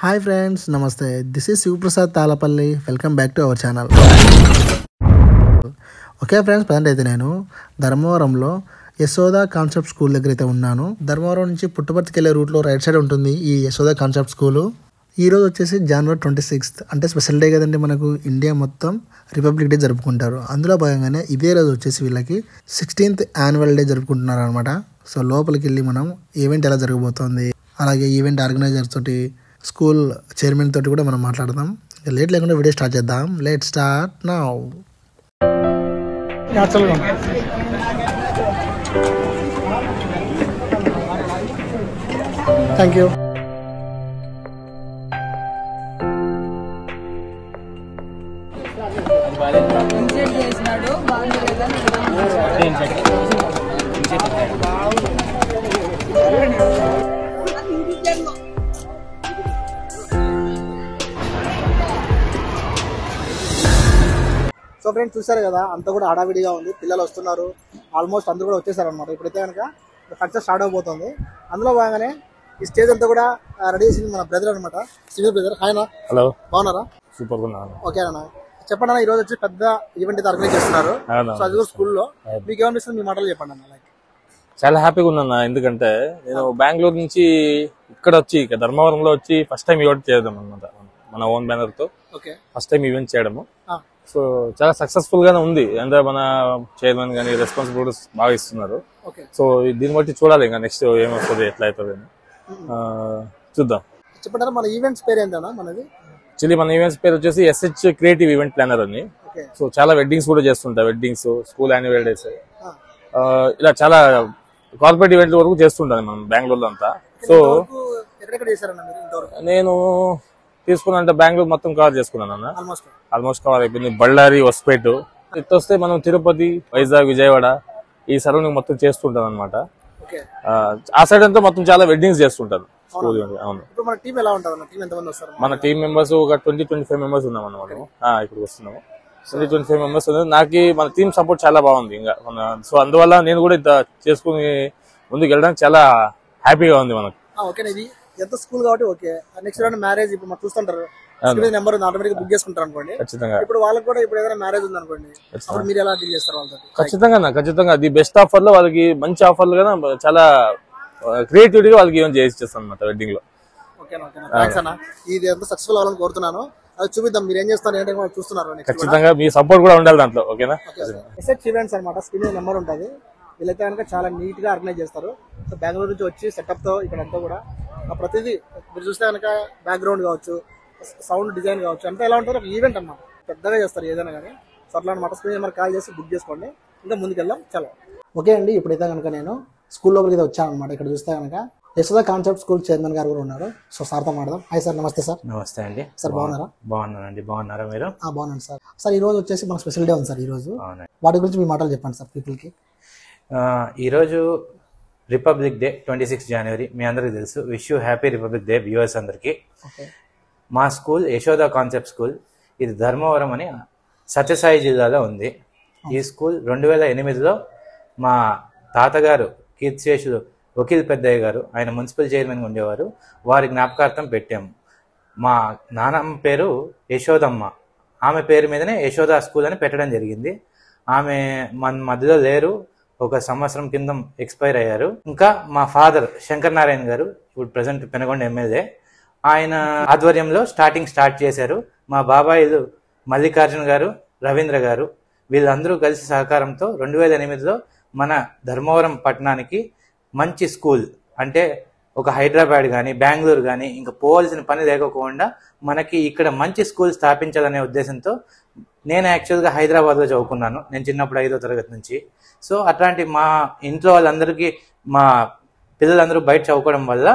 Hi friends, నమస్తే. This is Shivaprasad Talapalli. Welcome back to our channel. Okay friends, present అయితే నేను ధర్మవరంలో యశోద కాన్సెప్ట్ స్కూల్ దగ్గర అయితే ఉన్నాను. ధర్మవరం నుంచి పుట్టపర్తికి వెళ్ళే రూట్లో రైట్ సైడ్ ఉంటుంది ఈ యశోద కాన్సెప్ట్ స్కూలు. ఈరోజు వచ్చేసి జనవరి 26 అంటే స్పెషల్ డే కదండి. మనకు ఇండియా మొత్తం రిపబ్లిక్ డే జరుపుకుంటారు. అందులో భాగంగానే ఇదే రోజు వచ్చేసి వీళ్ళకి 16th యాన్యువల్ డే జరుపుకుంటున్నారు అనమాట. సో లోపలికి వెళ్ళి మనం ఈవెంట్ ఎలా జరగబోతోంది, అలాగే ఈవెంట్ ఆర్గనైజర్ తోటి, స్కూల్ చైర్మన్ తోటి కూడా మనం మాట్లాడదాం. లేట్ లేకుండా వీడియో స్టార్ట్ చేద్దాం. Let start now. Thank you. So friends, చూసారు కదా, అంతా కూడా హడావిడిగా ఉంది. పిల్లలు వస్తున్నారు, ఆల్మోస్ట్ అందరూ కూడా వచ్చేసారు అనమాట. ఇప్పుడైతే కనుక ఫంక్షన్ స్టార్ట్ అవబోతుంది. అందులో భాగంగానే ఈ స్టేజ్ అంతా కూడా రెడీ చేసింది మన బ్రదర్ అనమాట, సివిల్ బ్రదర్. హాయ్ అన్న. హలో. బాగున్నారా? సూపర్ గా. ఓకే అన్న, చెప్పండి అన్న. ఈ రోజు వచ్చి పెద్ద ఈవెంట్ అయితే ఆర్గనైజ్ చేస్తున్నారు. సో అది కూడా స్కూల్లో. మీకు ఏమనిపిస్తుంది? మీ మాటలు చెప్పండి అన్న. చాలా హ్యాపీగా ఉందన్న, ఎందుకంటే నేను బెంగళూరు నుంచి ఇక్కడ వచ్చి ధర్మవరంలో వచ్చి ఫస్ట్ టైం ఈవెంట్ చేయడం అనమాట. మన ఓన్ బ్యానర్ తో ఫస్ట్ టైం ఈవెంట్ చేయడము. సో చాలా సక్సెస్ఫుల్ గానే ఉంది. అంటే మన చైర్మన్ గానీ రెస్పాన్సిబిలిటీస్ బాగా ఇస్తున్నారు. సో దీన్ని బట్టి చూడాలి ఇంకా నెక్స్ట్ ఏమవుతుంది, ఎట్లా అవుతుంది అని చూద్దాం. చెప్పండి, మన ఈవెంట్స్ పేరు ఏంటన్నా? మనది యాక్చువల్లీ మన ఈవెంట్స్ పేరు వచ్చేసి SH క్రియేటివ్ ఈవెంట్ ప్లానర్ అని. సో చాలా వెడ్డింగ్స్ కూడా చేస్తుంటాయి. వెడ్డింగ్స్, స్కూల్ యాన్యువల్ డేస్, ఇలా చాలా కార్పొరేట్ ఈవెంట్ వరకు చేస్తుంటాను మనం బెంగళూరులో అంతా. సో నేను తీసుకున్నా బెంగళూరు మొత్తం కవర్ చేసుకున్నాను అన్న. ఆల్మోస్ట్ కవర్ అయిపోయింది. బళ్ళారి, హొస్పేట్, ఇట్ వస్తే మనం తిరుపతి, వైజాగ్, విజయవాడ ఈ సరౌండింగ్ మొత్తం చేస్తుంటాను అనమాట. ఆ సైడ్ అంతా మొత్తం చాలా వెడ్డింగ్స్ చేస్తుంటారు. అవును. మన టీం మెంబర్స్ ఒక 20-25 మెంబర్స్ ఉన్నాం అన్నమాట. ఇప్పుడు వస్తున్నాము 20-25 మెంబర్స్. నాకు మన టీం సపోర్ట్ చాలా బాగుంది ఇంకా. సో అందువల్ల నేను కూడా ఇంత చేసుకుని ముందుకు వెళ్ళడానికి చాలా హ్యాపీగా ఉంది మనకు. ఎంత స్కూల్ కాబట్టి ఓకే. నెక్స్ట్ రౌండ్ మ్యారేజ్ ఇప్పుడు మనం చూస్తుంటారు, నెంబర్ ఉంది, ఆటోమేటిక్ బుక్ చేసుకుంటారు అనుకోండి. ఖచ్చితంగా ఇప్పుడు వాళ్ళకి కూడా ఇప్పుడు ఏదైనా మ్యారేజ్ ఉంది అనుకోండి, అప్పుడు మీరు ఎలా డీల్ చేస్తారు వాళ్ళతో? ఖచ్చితంగా ది బెస్ట్ ఆఫర్ లో వాళ్ళకి మంచి ఆఫర్లు కదా, చాలా క్రియేటివిటీగా వాళ్ళకి ఈవెంట్ చేయిస్తాను అనమాట వెడ్డింగ్ లో. థ్యాంక్స్ అన్న. ఇది ఎంత సక్సెస్ఫుల్ అవ్వాలని కోరుతున్నాను. అది చూపిద్దాం మీరు ఏం చేస్తారు ఏంటంటే వాళ్ళు చూస్తున్నారు. ఖచ్చితంగా మీ సపోర్ట్ కూడా ఉండాలి దాంట్లో. ఓకేనా? SH ఈవెంట్స్ అనమాట. స్క్రీన్ నెంబర్ ఉంటుంది. వీళ్ళైతే కనుక చాలా నీట్ గా ఆర్గనైజ్ చేస్తారు. సో బెంగళూరు నుంచి వచ్చి సెటప్ తో ఇక్కడ అంతా కూడా ప్రతిదీ మీరు చూస్తే కనుక బ్యాక్గ్రౌండ్ కావచ్చు, సౌండ్ డిజైన్ కావచ్చు, అంతా ఎలా ఉంటారు ఒక ఈవెంట్ అన్నమాట. పెద్దగా చేస్తారు ఏదైనా కానీ. సో అట్లా అనమాట. స్క్రీన్ నెంబర్ కాల్ చేసి బుక్ చేసుకోండి. ఇంకా ముందుకెళ్దాం. చలో. ఓకే అండి, ఇప్పుడైతే కనుక నేను స్కూల్ లోపలికి వచ్చాను అనమాట. ఇక్కడ చూస్తే కనుక యశోద కాన్సెప్ట్ స్కూల్ చైర్మన్ గారు కూడా ఉన్నారు. సో సార్తో మాట్లాడదాం. Hi sir. నమస్తే సార్. నమస్తే అండి. సార్ బాగున్నారా? బాగున్నానండి. బాగున్నారా మీరు? బాగున్నాను సార్. సార్ ఈ రోజు వచ్చేసి మన స్పెషల్ డే ఉంది సార్. ఈ రోజు వాటి గురించి మీ మాటలు చెప్పండి సార్ పీపుల్ కి. ఈరోజు రిపబ్లిక్ డే 26 జనవరి మీ అందరికి తెలుసు. Wish you happy republic day viewers అందరికి. మా స్కూల్ యశోద కాన్సెప్ట్ స్కూల్, ఇది ధర్మవరం అని సత్యసాయి జిల్లాలో ఉంది. ఈ స్కూల్ 2008లో మా తాతగారు కీర్తిశేషులు వకీల్ పెద్దయ్య గారు, ఆయన మున్సిపల్ చైర్మన్గా ఉండేవారు, వారి జ్ఞాపకార్థం పెట్టాము. మా నానమ్మ పేరు యశోదమ్మ, ఆమె పేరు మీదనే యశోద స్కూల్ అని పెట్టడం జరిగింది. ఆమె మన మధ్యలో లేరు, ఒక సంవత్సరం కింద ఎక్స్పైర్ అయ్యారు. ఇంకా మా ఫాదర్ శంకర్ నారాయణ గారు, ఇప్పుడు ప్రజెంట్ పెనగొండ ఎమ్మెల్యే, ఆయన ఆధ్వర్యంలో స్టార్ట్ చేశారు. మా బాబాయిలు మల్లికార్జున గారు, రవీంద్ర గారు, వీళ్ళందరూ కలిసి సహకారంతో 2008లో మన ధర్మవరం పట్టణానికి మంచి స్కూల్, అంటే ఒక హైదరాబాద్ కానీ బెంగళూరు కానీ ఇంకా పోవాల్సిన పని లేకోకుండా మనకి ఇక్కడ మంచి స్కూల్ స్థాపించాలనే ఉద్దేశంతో, నేను యాక్చువల్గా హైదరాబాద్లో చదువుకున్నాను, నేను చిన్నప్పుడు 5వ తరగతి నుంచి. సో అట్లాంటి మా ఇంట్లో వాళ్ళందరికీ, మా పిల్లలందరూ బయట చదువుకోవడం వల్ల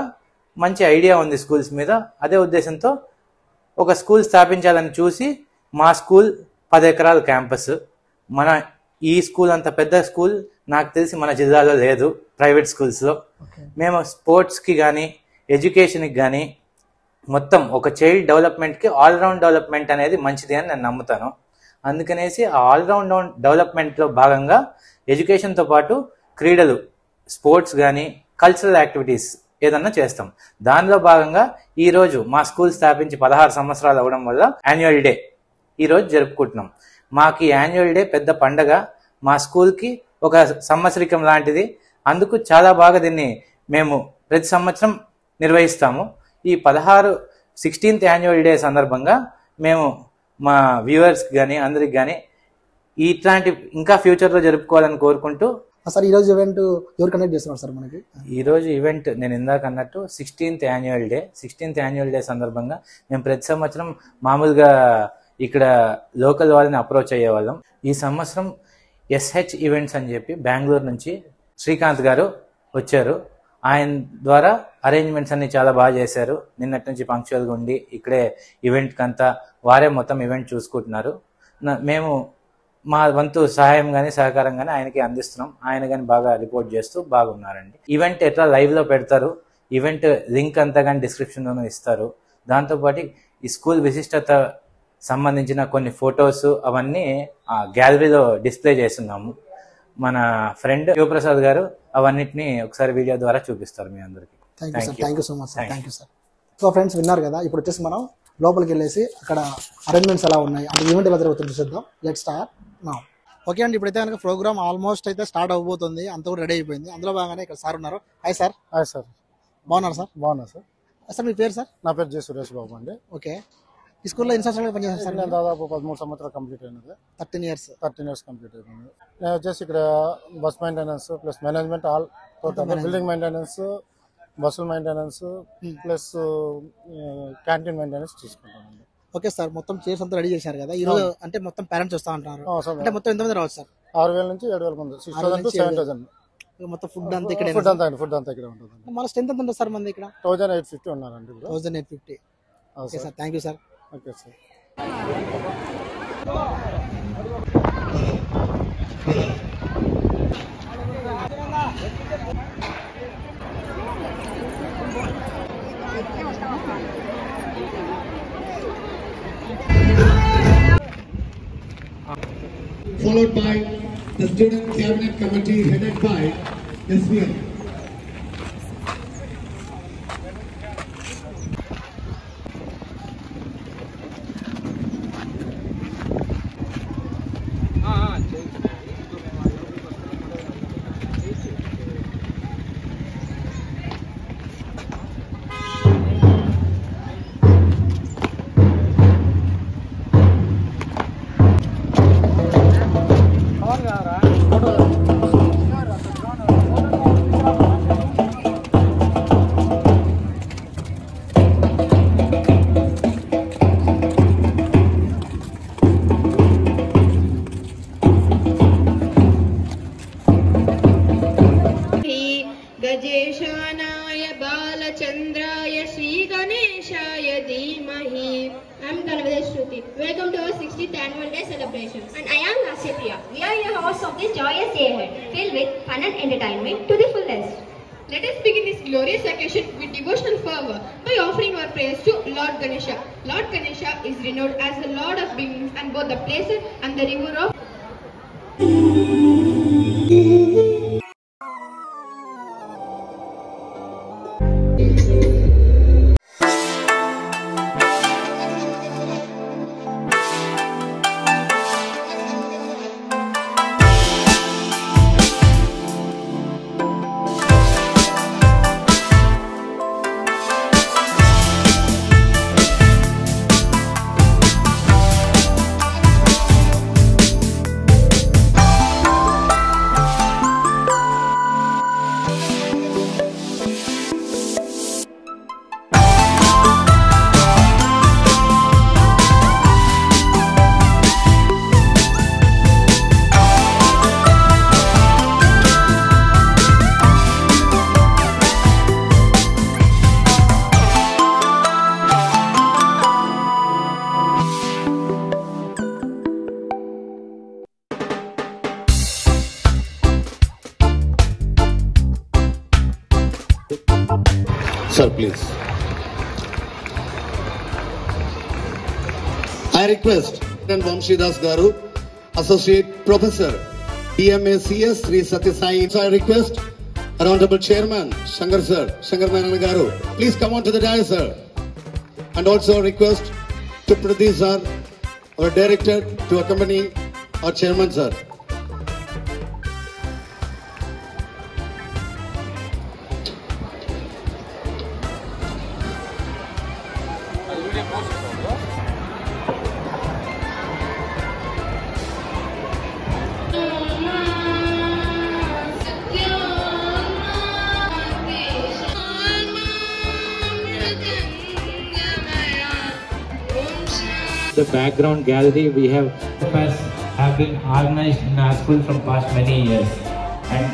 మంచి ఐడియా ఉంది స్కూల్స్ మీద. అదే ఉద్దేశంతో ఒక స్కూల్ స్థాపించాలని చూసి, మా స్కూల్ 10 ఎకరాల క్యాంపస్. మన ఈ స్కూల్ అంత పెద్ద స్కూల్ నాకు తెలిసి మన జిల్లాలో లేదు ప్రైవేట్ స్కూల్స్లో. మేము స్పోర్ట్స్కి కానీ ఎడ్యుకేషన్కి కానీ మొత్తం ఒక చైల్డ్ డెవలప్మెంట్కి ఆల్రౌండ్ డెవలప్మెంట్ అనేది మంచిది అని నేను నమ్ముతాను. అందుకనేసి ఆ ఆల్రౌండ్ డెవలప్మెంట్లో భాగంగా ఎడ్యుకేషన్తో పాటు క్రీడలు, స్పోర్ట్స్ కానీ కల్చరల్ యాక్టివిటీస్ ఏదన్నా చేస్తాం. దానిలో భాగంగా ఈ రోజు మా స్కూల్ స్థాపించి 16 సంవత్సరాలు అవ్వడం వల్ల యాన్యువల్ డే ఈ రోజు జరుపుకుంటున్నాం. మాకు ఈ యాన్యువల్ డే పెద్ద పండగ, మా స్కూల్కి ఒక సంవత్సరికం లాంటిది. అందుకు చాలా బాగా దీన్ని మేము ప్రతి సంవత్సరం నిర్వహిస్తాము. ఈ 16th యాన్యువల్ డే సందర్భంగా మేము మా వ్యూవర్స్కి కానీ అందరికి కానీ ఇట్లాంటి ఇంకా ఫ్యూచర్లో జరుపుకోవాలని కోరుకుంటూ. సార్ ఈరోజు ఈవెంట్ ఎవరు కండక్ట్ చేస్తున్నారు సార్? మనకి ఈరోజు ఈవెంట్ నేను ఇందాక అన్నట్టు 16th యాన్యువల్ డే సందర్భంగా మేము ప్రతి సంవత్సరం మామూలుగా ఇక్కడ లోకల్ వాళ్ళని అప్రోచ్ అయ్యేవాళ్ళం. ఈ సంవత్సరం SH ఈవెంట్స్ అని చెప్పి బెంగళూరు నుంచి శ్రీకాంత్ గారు వచ్చారు. ఆయన ద్వారా అరేంజ్మెంట్స్ అన్ని చాలా బాగా చేశారు. నిన్నటి నుంచి పంక్చువల్గా ఉండి ఇక్కడే ఈవెంట్కి అంతా వారే మొత్తం ఈవెంట్ చూసుకుంటున్నారు. మేము మా వంతు సహాయం కానీ సహకారం కానీ ఆయనకి అందిస్తున్నాం. ఆయన కానీ బాగా రిపోర్ట్ చేస్తూ బాగున్నారండి. ఈవెంట్ ఎట్లా లైవ్లో పెడతారు, ఈవెంట్ లింక్ అంతా కానీ డిస్క్రిప్షన్లోనూ ఇస్తారు. దాంతోపాటు ఈ స్కూల్ విశిష్టత సంబంధించిన కొన్ని ఫొటోస్ అవన్నీ ఆ గ్యాలరీలో డిస్ప్లే చేస్తున్నాము. మన ఫ్రెండ్ శివప్రసాద్ గారు అవన్నిటిని ఒకసారి వీడియో ద్వారా చూపిస్తారు మీ అందరికి. Thank you so much sir. Thank you sir. So friends విన్నారు కదా, ఇప్పుడు వచ్చేసి మనం లోపలికి వెళ్ళేసి అక్కడ అరేంజ్మెంట్స్ ఎలా ఉన్నాయి అంటే ఈవెంట్ ఎలా జరుగుతుందో చూద్దాం. Let start now. ఓకే అండి, ఇప్పుడైతే కనుక ప్రోగ్రామ్ ఆల్మోస్ట్ అయితే స్టార్ట్ అవబోతుంది. అంతా కూడా రెడీ అయిపోయింది. అందులో భాగంగానే ఇక్కడ సార్ ఉన్నారు. Hi sir. Hi sir. బాగున్నారు సార్? బాగున్నా సార్. సార్ మీ పేరు సార్? నా పేరు జే సురేష్ బాబు అండి. ఓకే, ఈ స్కూల్లో ఎన్ని సంవత్సరాలు పనిచేస్తారు సార్? నేను దాదాపు 13 సంవత్సరాలు కంప్లీట్ అయినది. 13 ఇయర్స్ కంప్లీట్ అయిపోయింది. నేను వచ్చేసి ఇక్కడ bus maintenance plus management all total building maintenance, బస్సుల మెయింటెనెన్స్ ప్లస్ క్యాంటీన్ మెయింటెనెన్స్ చూసుకుంటానండి. ఓకే సార్, మొత్తం చైర్స్ అంతా రెడీ చేశారు కదా ఈ రోజు? అంటే మొత్తం పేరెంట్స్ వస్తా ఉంటారు అంటే మొత్తం ఎంతమంది రావచ్చు సార్? 6,000 నుంచి 7,000 మంది, 6,000 to 7,000. మొత్తం ఫుడ్ అంతా ఇక్కడ ఫుడ్ అంతా ఇక్కడ ఉంటుంది. మన స్ట్రెంత్ ఎంత ఉంటుంది సార్ మంది ఇక్కడ? 1,850 ఉన్నారండి. 1,850. Okay sir, thank you sir. Okay sir. Followed by the Student Cabinet Committee headed by SVM. गजेशानाय बालचंद्राय श्री गणेशाय धीमहि. I am Dhanavadi Shruti. Welcome to our 60th annual day celebrations. And I am Lasya Priya. We are your hosts of this joyous day ahead, filled with fun and entertainment to the fullest. Let us begin this glorious occasion with devotional fervor by offering our prayers to Lord Ganesha. Lord Ganesha is renowned as the Lord of beginnings and both the place and the river of Sir, please. I request Vamshidas Garu, Associate Professor, DMACS, Sri Satyasai. So I request our Honorable Chairman, Shankar Sir, Shankar Narayan Garu. Please come on to the dais, sir. And also request to Prithvi Sir, our Director, to accompany our Chairman, Sir. The background gallery we have been organized in our school from past many years, and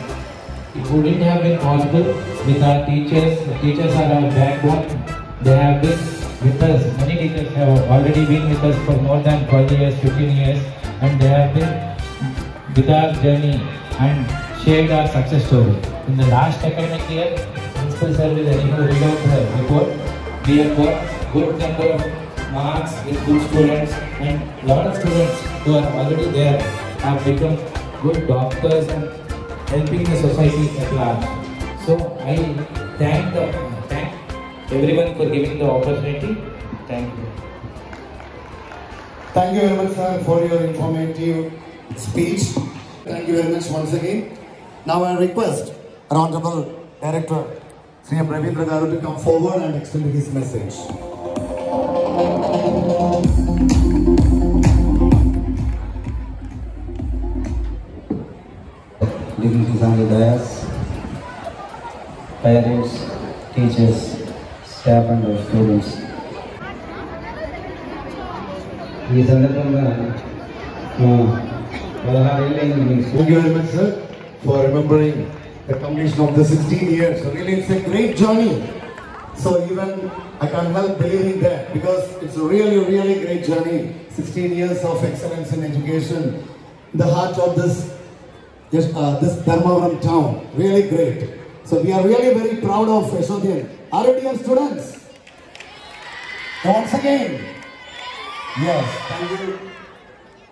it wouldn't have been possible with our teachers. The teachers are our backbone. They have been with us. Many teachers have already been with us for more than 12 years, 15 years, and they have been with our journey and shared our success story. In the last academic year, Principal Sir will read out the report. We have got good number of marks with good students, and lot of students who are already there have become good doctors and helping the society at large. So I thank everyone for giving the opportunity. Thank you. Thank you very much, sir, for your informative speech. Thank you very much once again. Now I request our Honorable Director, Sri M. Ravindra Garu, to come forward and extend his message. Dignitaries on the dais, parents, teachers, staff and students. ఈ సందర్భంగా Thank you very much, sir, for remembering the completion of the 16 years. So really, it's a great journey. So even I can't help believing that, because it's a really, really great journey. 16 years of excellence in education in the heart of this Dharmavaram town. Really great. So we are really very proud of Yashodian. Are you dear students? Once again. Yes, thank you.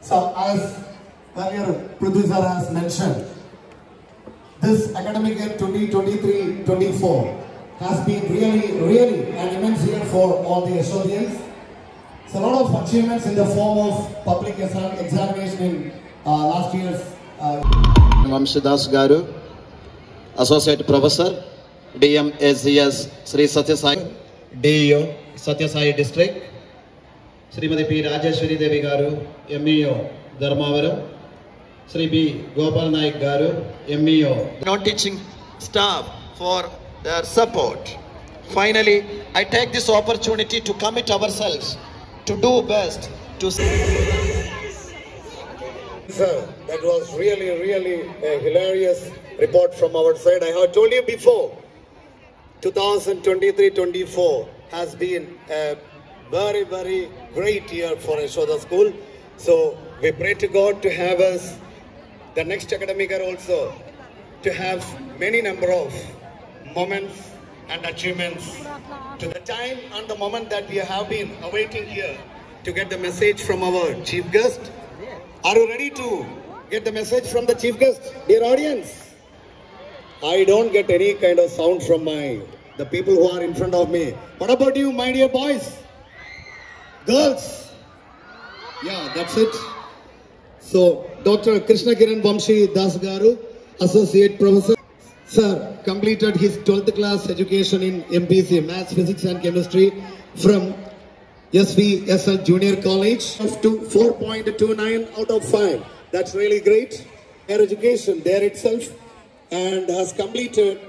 So as earlier producer has mentioned, this academic year 2023-24 has been really an immense year for all the Yashodians. So a lot of achievements in the form of public examination in last year's Vamshidas Garu, Associate Professor, DM SCS Sri Satya Sai, DEO Satya Sai District, Srimati P. Rajeshwari Devi Garu, MEO Dharmavaram, Sri B. Gopal Naik Garu, MEO, non-teaching staff for their support. Finally, I take this opportunity to commit ourselves to do best to. Sir, that was really a hilarious report from our side. I have told you before, 2023-24 has been a very great year for Yashoda School. So we pray to God to have us the next academic year also, to have many number of moments and achievements to the time and the moment that we have been awaiting here to get the message from our chief guest. Are you ready to get the message from the chief guest, dear audience? I don't get any kind of sound from the people who are in front of me. What about you, my dear boys? Girls? Yeah, that's it. So, Dr. Krishna Kiran Vamshi Das Garu, Associate Professor. Sir completed his 12th class education in MPC, Maths, Physics and Chemistry from SVSL Junior College to 4.29 out of 5. That's really great. Their education there itself, and has completed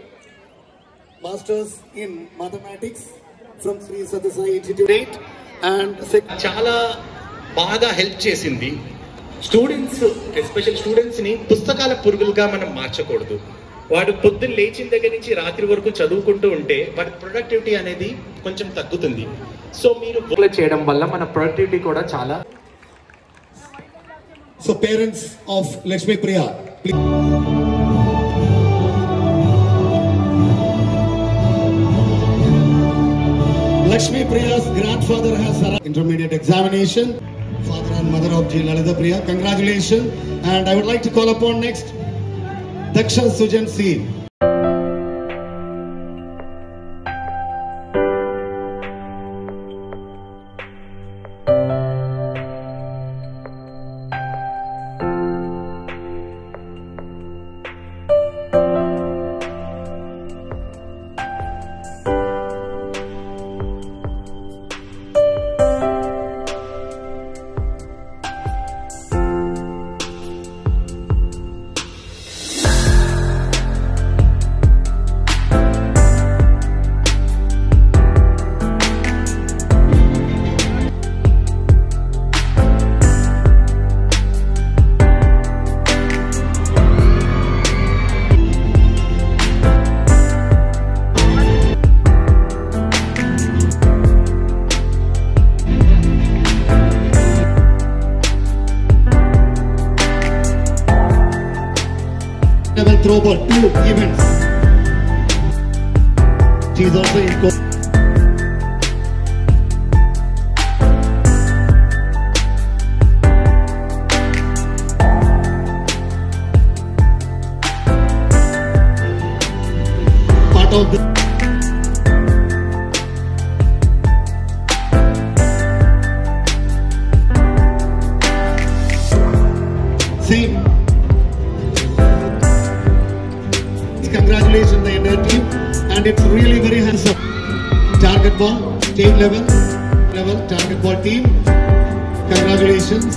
Masters in Mathematics from Sri Satya Sai Institute and చాలా బాగా help చేసింది. Students, special students ని పుస్తకాల పురుగులుగా మనం మార్చకూడదు. వాడు పొద్దున్న లేచిన దగ్గర నుంచి రాత్రి వరకు చదువుకుంటూ ఉంటే వాడి ప్రొడక్టివిటీ అనేది కొంచెం తగ్గుతుంది. సో మీరు చేయడం వల్ల మన ప్రొడక్టివిటీ కూడా చాలా. So parents of Lakshmi Priya, Lakshmi Priya's grandfather has intermediate examination. Father and mother of G. Lalita Priya, congratulations. And I would like to call upon next Daksha Sujan C. throw ball, 2 events. She is also in part of the same. Congratulations the entire team, and it's really very handsome. Target ball, state level target ball team. Congratulations.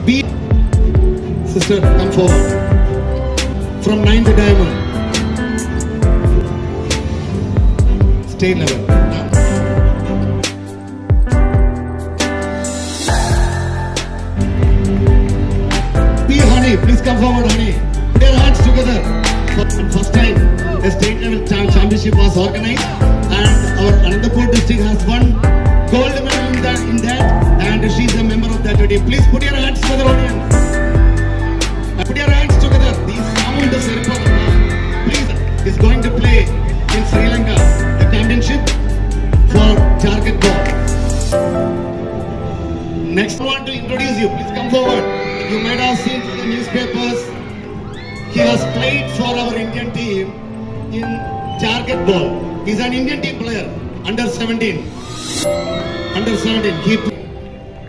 B sister, come forward. From 9th diamond, state level. Honey, please come forward, honey. Put your hands together. First time a state level championship was organized, and our Anandapur district has won gold medal in that, and she is a member of that team. Please put your hands together, audience. Put your hands together. The sound is please is going to play in Sri Lanka the championship for target ball. Next, I want to introduce you. Please come forward. You might have seen in the newspapers. He has played for our Indian team in target ball. He's an Indian team player, under 17.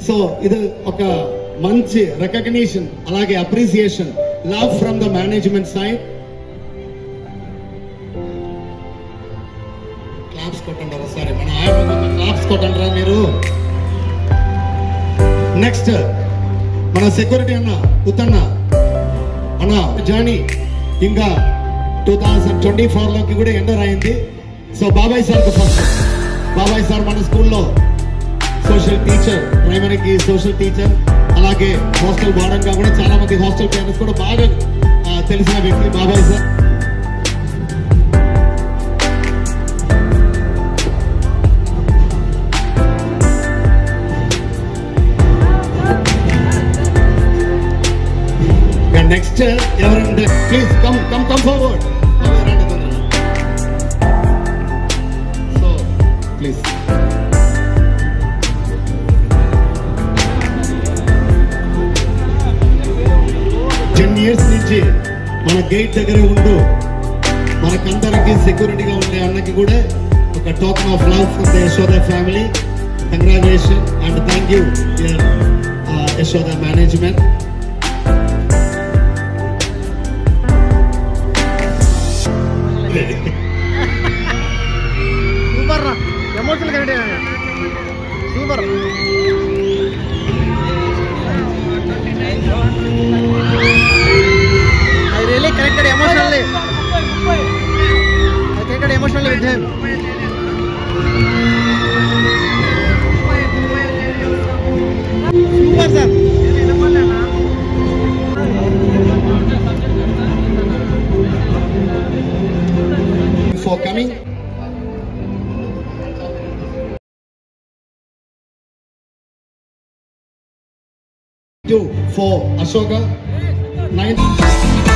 So, this is a manchi recognition, alage appreciation, love from the management side. Claps kottandara sorry, mana ayam claps kottandara meeru. Next, mana security anna Uttanna అన్న journey ఇంకా 2024 లోకి కూడా enter అయింది. So బాబాయ్ sir first. బాబాయ్ sir మన స్కూల్లో social teacher, ప్రైమరీకి social teacher, అలాగే హాస్టల్ వార్డెన్ గా కూడా చాలా మంది హాస్టల్ పేరెంట్స్ కూడా బాగా తెలిసిన వ్యక్తి బాబాయ్ sir. Next, please come forward. So, please. 10 years నుంచి మన గేట్ దగ్గర ఉంటూ మనకందరికి సెక్యూరిటీగా ఉండే అన్నకి కూడా ఒక token of love from the Yashoda family. Congratulation and thank you Yashoda management. Super రా, emotional connect super. I really connected emotionally. With him. Super sir. For coming. For Ashoka, 9th.